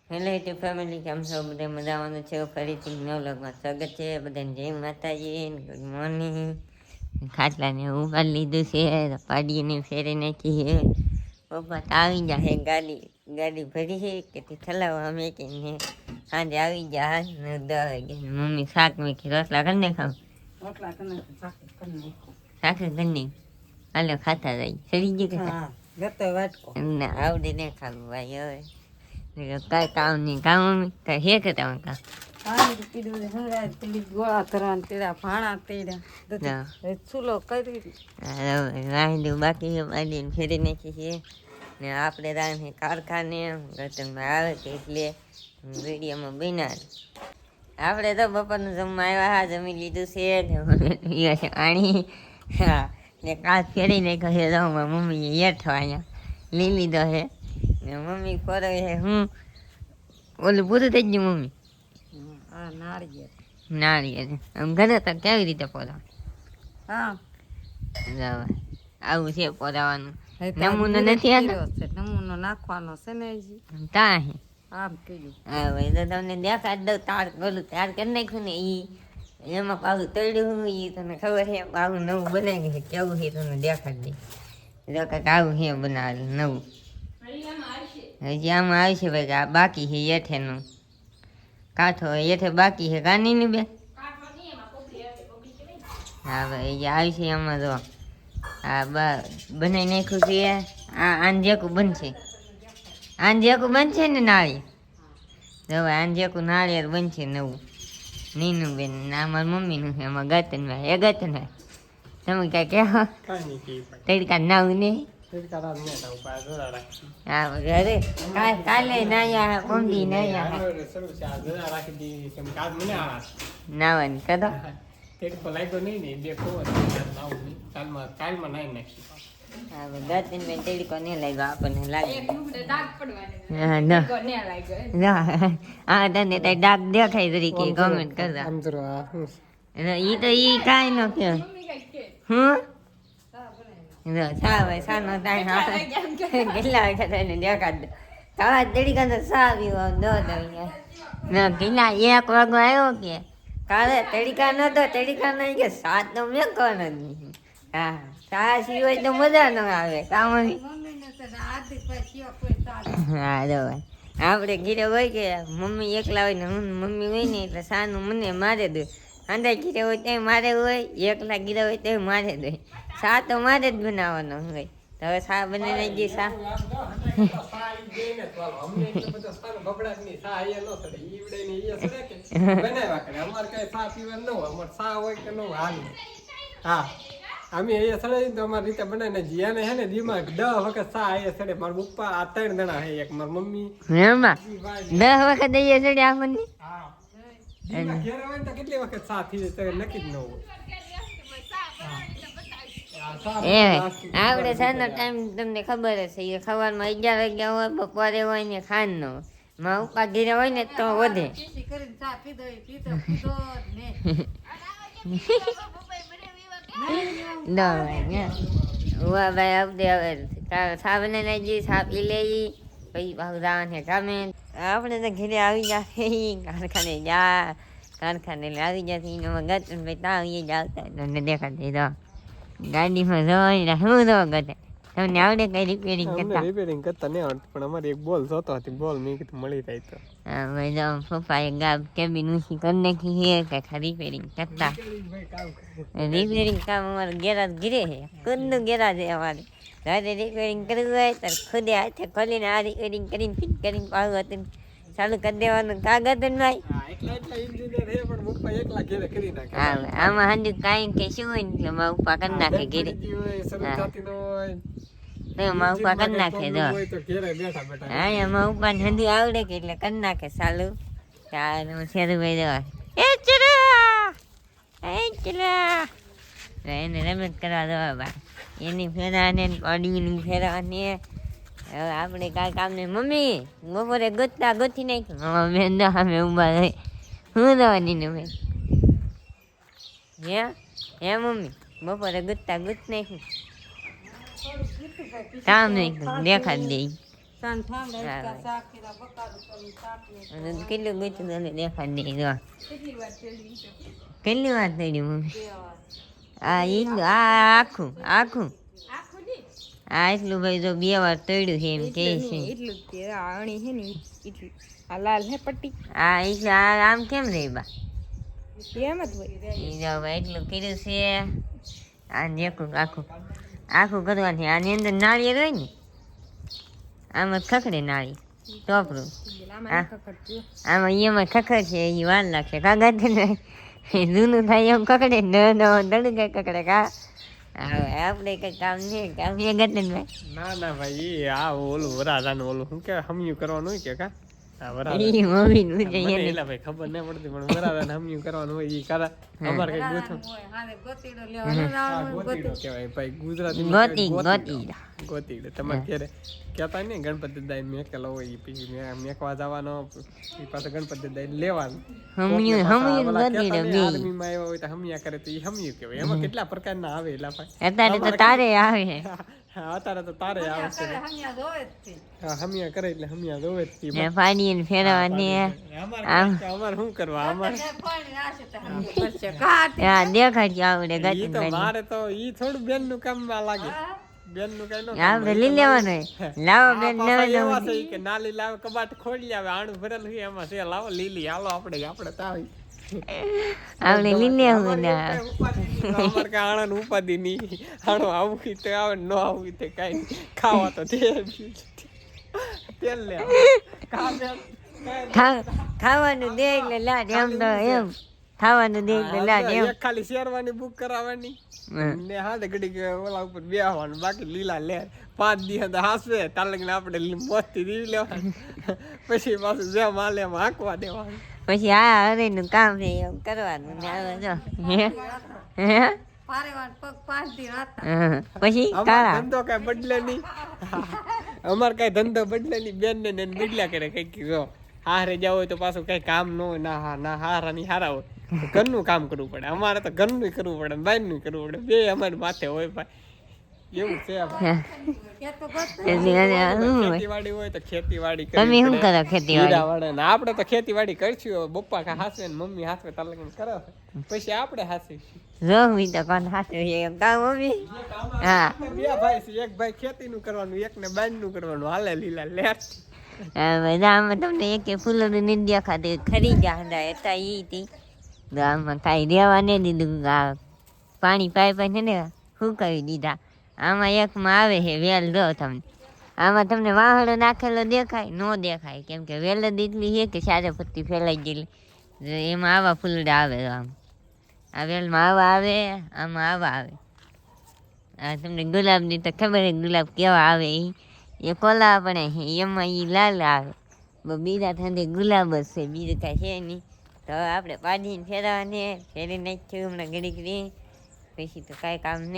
Hello YouTube family, કેમ છો? બધા મજાવાનું છે. ફરીથી નવલોકમાં સ્વાગત છે બધાને. જય માતાજી, ગુડ મોર્નિંગ. ખાટલાને ઉગાડી લીધું છે, પાડીને ફેરી નાખી છે. પપ્પા તો આવી ગયા છે, ગાડી ભરી છે કે ઠલાવવા અમે કે સાંજે આવી ગયા 10 વાગે. મમ્મી શાક મેખી રોટલા કરીને ખાવ શાક કરીને હાલો ખાતા જાય. સરી ગયું કે આવડે ને ખાવું ભાઈ. હવે કઈ કામ નહીં, કામ મમ્મી કઈ હે કે તમે કામ ગોળા ધરવાના તેડા ભાણા તેડા ચૂલો કરી રાંધ્યું બાકી છે, બાંધીને ફેરી નાખી છે. ને આપણે રાંધે કારખાને ગતનમાં આવે છે એટલે વિડીયોમાં બનાવે. આપણે તો બપોરનું જમવા આવ્યા, જમી લીધું છે પાણી. હા, ને કાચ ફેરી નાખ્યો છે. જમવા મમ્મીએ હેઠો અહીંયા લઈ લીધો છે ને મમ્મી ફરે છે. હું ઓલું પૂરું થઈ ગયું મમ્મી? નાળિયેર આમ ઘરે તો કેવી રીતે પોરાવ? આવું છે પોરાવાનું. નમૂનો નથી, નમૂનો નાખવાનો છે ને તા હે. આમ કીધું હા ભાઈ, તો તમને દેખાડ દઉં. તાર બોલું તાર કરી નાખ્યું ને એમાં પાછું તળ્યું. એ તને ખબર છે આવું નવું બનાવી છે, કેવું છે તમને દેખાડ દે. જો કંઈક આવું છે બનાવેલું નવું. હજી આમાં આવશે ભાઈ. આ બાકી છે હેઠેનું કાંઠો, હેઠે બાકી છે કાનીની બે. હા ભાઈ, એ આવશે આમાં. જો આ બનાવી નાખ્યું છે. આ આંજેકું બનશે, આંજેકું બનશે ને નાળિયેર. જો આંજેકું નાળિયેર બનશે નવું. નીનું બેન અમારા મમ્મીનું છે. એમાં ગતનભાઈ એ ગતનભાઈ તમે કાંઈ કહેવો? તડકા નવું નહીં. હા અરે કાલે નાયા મમ્મી નાયા નાવાની કદો ગતિનભાઈ તડકો નહીં લાગ્યો આપણને લાગે. હા તને તઈ ડાક દેખાય તરીકે કમેન્ટ કરતા. ઈ તો ઈ કાંઈ ન કે હું સાનો ટાઈમ કેટલા વખત એને દેખાડ દો. તારા તડીકા તો સા પીવા દો ના કેટલા 1 વાગો આવ્યો કે કાલે તડીકા નતો. તડીકા નહીં કે સાત તો મેં કોણ જ. હા, સા સિવાય તો મજા ન આવે કામ. હા જો આપણે ઘીરે હોય કે મમ્મી એકલા હોય ને મમ્મી હોય ને એટલે સાનું મને મારે દે. આંધા ઘીરે હોય તો મારે હોય, એકલા ઘીરે હોય તો મારે દે. સા તો મારે જ બનાવવાનો હોય. તો હવે સા બની નહીં ગઈ. સા અમે અહીંયા સડે તો અમારી રીતે બનાવીને જીયાને હે ને દીમાં 10 વખત સા અહીંયા સડે. મારા પપ્પા આ 3 જણા હે, એક મારી મમ્મી. એમાં 10 વખત અહીંયા સડે આપણને. ઘેર હોય તો કેટલી વખત સા થઈ જાય નક્કી જ ન હોય. આપણે સાંજનો ટાઈમ તમને ખબર હશે. એ સવારમાં 11 વાગ્યા હોય, બપોરે હોય ને સાંજનો. માં ઉપા ઘીરે હોય ને તો વધે. ભાઈ આપણે હવે સા બનાવી નાખી, સા પી લઈ પછી પાછું જવાનું છે કામે. આપણે તો ઘીરે આવી જાય કારખાને. કારખાને આવી જશે. એનામાં ગત ભાઈ તા એ જ આવતા તમને દેખાડી દો. ગાડીમાં જવાની શું દો ગતે તમને આવડે કઈ રિપેરિંગ કરતા? રિપેરિંગ કરતા નહીં આવડતું, પણ અમારે એક બોલ જોતો હતી. બોલ મેં કીધું મળી જાય તો. હા ભાઈ, જો પપ્પાએ કેબિન ઊંચી કરી નાખી છે કે રિપેરિંગ કરતા. રિપેરિંગ કામ અમારે ગેરાજ ઘીરે છે, ખુદનું ગેરાજ છે અમારે. રાતે રિપેરિંગ કરવું હોય તો ખુદે હાથે ખોલીને આ રિપેરિંગ કરીને ફિટ કરીને પાછું હતું ચાલુ કરી દેવાનું. કાગળ ભાઈ હા, આમાં હાજુ કાંઈ કે શું હોય ને મારા ઉપા કરી નાખે ઘીરે. મારા ઉપા કરી નાખે. જો હા, મારા ઉપા ને હંધી આવડે કે એટલે કરી નાખે ચાલુ. શેરુભાઈ દેવા એને રમત કરવા દેવા ભાઈ. એની ફેરાને પાડીની ફેરવાની. હવે આપણે કાંઈ કામ નહીં. મમ્મી બપોરે ગોથી નાખ્યું. બેન દો અમે ઊભા રહી. શું દવાની ને બેન હે મમ્મી બપોરે ગૂંથ નાખ્યું. કામ નહીં દેખાડ દે. સાંજ ઠાંડા હિંચકા શાક કીધા બકાલું કરી શાક ને અને કેટલું ગોતું તને દેખાડ નહીં જો કેટલી વાર ચડી છે કેટલી વાત થઈ મમ્મી 2 વાર આ ઈ આ આખું આખું ની આ એટલું ભાઈ જો 2 વાર તળ્યું છે એમ કે છે એટલું જ તે આ અણી છે ને એટલું આ લાલ હે પટ્ટી આ એટલે આ આમ કેમ રહી બા એમ જ હોય ઈ જો ભાઈ એટલું કર્યું છે આ દેખું આખું આખું કરવાથી આની અંદર નાળિયેર હોય ને આમ જ ખખડે નાળી ટોપરું આમાં કકડતું આમાં એમાં ખખડ છે એ વાર લાગશે કાગળ ને જૂનું થાય એમ કકડે ન દડકે કકડે કા હવે આપણે કઈ કામ નહીં કામ એ ગતે ભાઈ ના ભાઈ ઈ આ ઓલું વરાજાનું ઓલું શું કે હમિયું કરવાનું હોય કે કા આ વરાજા ઈ મમ્મી નું છે મને એને એલા ભાઈ ખબર ન પડતી પણ વરાજાને હમિયું કરવાનું હોય ઈ કરા અમાર કઈ ગોતું હોય હાલે ગોતીડો લેવાનો આ ગોતીડો કહેવાય ભાઈ ગુજરાતી ગોતી ગોતીડો તમારે ઘરે કહેતા નહીં ગણપતિ દાઈ મેકેલો હોય ઈ પછી મેકવા જવાનો ઈ પાછો ગણપતિ દાઈ લેવાનું હમિયું ગોતી બે આર્મીમાં આવ્યા હોય તો હમિયા કરે તો ઈ હમિયું કહેવાય એમાં કેટલા પ્રકારના આવે એલા ભાઈ અત્યારે તો તારે આવે હા અત્યારે તો તારે આવે છે હમિયા જોવે જ છે હા હમિયા કરે એટલે હમિયા જોવે જ તી ને પાણી ફેરવાની અમાર શું કરવા અમાર પાણી નાશે તો હમિયા કરશે કાટ આ દેખાડ આવડે ઈ તો મારે તો ઈ થોડું બેન નું કામ માં લાગે બેન નું કઈ ન આપણે લઈ લેવાનું લાવો બેન પાછા નવે એવા છે ઈ કે નાલી લાવે કબાટ ખોલી આવે આણું ભરેલું છે એમાં છે લાવો લીલી હાલો આપણે તો આવી આપણે લઈ લેવું ને અમાર કા આણન ઉપાદી ની આણો આવું તો આવે ન આવું તો કઈ ખાવા તો તે તેલ લે કા બેન ખાવાનું દે એટલે લાડ એમ તો એમ ખાવાનું દે એટલે લાડ એમ એક ખાલી શેરવાની બુક કરાવવાની ને હાથે ઘડી ઓલા ઉપર બેહવાનું બાકી લીલા લે 5 દિવસ તો હાસવે તાર લગીને આપણે મોસ્તી દીવી લેવાનું પછી પાછું જે માલે એમાં હાંકવા દેવાનું પછી આ હરે નું કામ છે એમ કરવાનું ને આવે જો હે પારેવાન પગ 5 દી રાતા પછી અમાર કાળા ધંધો કઈ બદલે નહીં અમાર કઈ ધંધો બદલે નહીં બેન ને બદલ્યા કરે કઈક જો હારે જાવ હોય તો પાછું કઈ કામ ન હોય ના હારા ની હારા હોય ઘરનું કામ કરવું પડે અમારે તો ઘરનું કરવું પડે બહારનું કરવું પડે બે અમારી માથે હોય ભાઈ એવું છે ખેતીવાડી હોય તો ખેતીવાડી તમે શું કરો ખેતીવાડી ને આપણે તો ખેતીવાડી કરશું બપ્પા કા હાસવે ને મમ્મી હાસવે તાર લગન કરે પછી આપણે હાસવી રોહી તો કોણ હાથે એમ કામ મમ્મી હા બે ભાઈ છે એક ભાઈ ખેતી નું કરવાનું એક ને બાંધ નું કરવાનું હાલે લીલા લેટ બધામાં તમને એક ફૂલોનું નહીં દેખાતું ખરી ગયા હતા એ હતી તો આમાં કાંઈ રહેવા નહીં દીધું આ પાણી પાઈ ને શું કરી દીધા આમાં એકમાં આવે છે વેલ દો તમને આમાં તમને વાહડો નાખેલો દેખાય ન દેખાય કેમ કે વેલ જ એટલી છે કે સારે પત્તી ફેલાઈ ગયેલી એમાં આવા ફૂલડા આવે આમ આ વેલમાં આવા આવે આમાં આવા આવે આ તમને ગુલાબની તો ખબર છે ગુલાબ કેવા આવે એ કોલા પડે એમાં એ લાલ આવે બીજા ઠંડે ગુલાબ જ છે બીજું કાંઈ છે નહીં તો આપણે પાડીને ફેરવાની ફેરી નાખ્યું હમણાં ઘડીક પછી તો કાંઈ કામ નહીં.